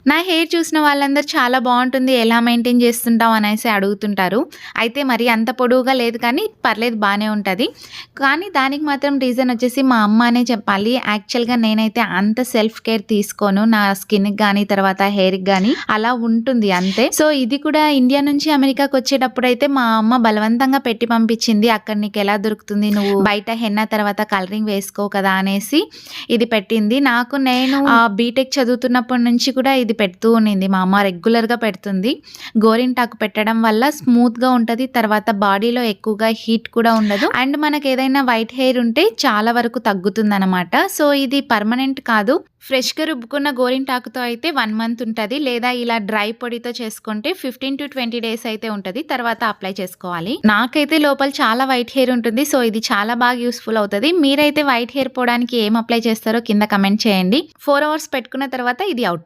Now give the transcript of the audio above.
నా హెయిర్ చూసిన వాళ్ళందరూ చాలా బావుంటుంది. ఎలా మెయింటైన్ చేస్తుంటావు అనేసి అడుగుతుంటారు. అయితే మరి అంత పొడవుగా లేదు కానీ పర్లేదు బానే ఉంటది. కానీ దానికి మాత్రం రీజన్ వచ్చేసి మా అమ్మ అనే చెప్పాలి. యాక్చువల్‌గా నేనైతే అంత సెల్ఫ్ కేర్ తీసుకోను. నా స్కిన్‌కి గాని, తర్వాత హెయిర్‌కి గాని అలా ఉంటుంది అంతే. సో, ఇది కూడా ఇండియా నుంచి అమెరికాకొచ్చేటప్పుడైతే మా అమ్మ బలవంతంగా పెట్టి పంపించింది. అక్కడ నీకెలా దొరుకుతుంది? నువ్వు బయట హెన్నా తర్వాత కలరింగ్ వేసుకోవు కదా! అనేసి ఇది పెట్టింది. నేను బీటెక్ చదువుతున్నప్పటి నుంచి కూడా ఇది పెడుతూ ఉన్నింది. మా అమ్మ రెగ్యులర్‌గా పెడుతుంది. గోరింటాకు పెట్టడం వల్ల స్మూత్‌గా ఉంటది. తర్వాత బాడీలో ఎక్కువగా హీట్ కూడా ఉండదు. అండ్ మనకేదైనా వైట్ హెయిర్ ఉంటే చాలా వరకు తగ్గుతుందనమాట. సో, ఇది పర్మనెంట్ కాదు. ఫ్రెష్‌గా రుబ్బుకున్న గోరింటాకుతో అయితే 1 మంత్ ఉంటది. లేదా ఇలా డ్రై పొడితో చేసుకుంటే 15-20 డేస్ అయితే ఉంటది. తర్వాత అప్లై చేసుకోవాలి. నాకైతే లోపల చాలా వైట్ హెయిర్ ఉంటుంది. సో, ఇది చాలా బాగా యూజ్‌ఫుల్ అవుతది. మీరైతే వైట్ హెయిర్ పోవడానికి ఏం అప్లై చేస్తారో కింద కమెంట్ చేయండి. 4 అవర్స్ పెట్టుకున్న తర్వాత ఇది ఔట్.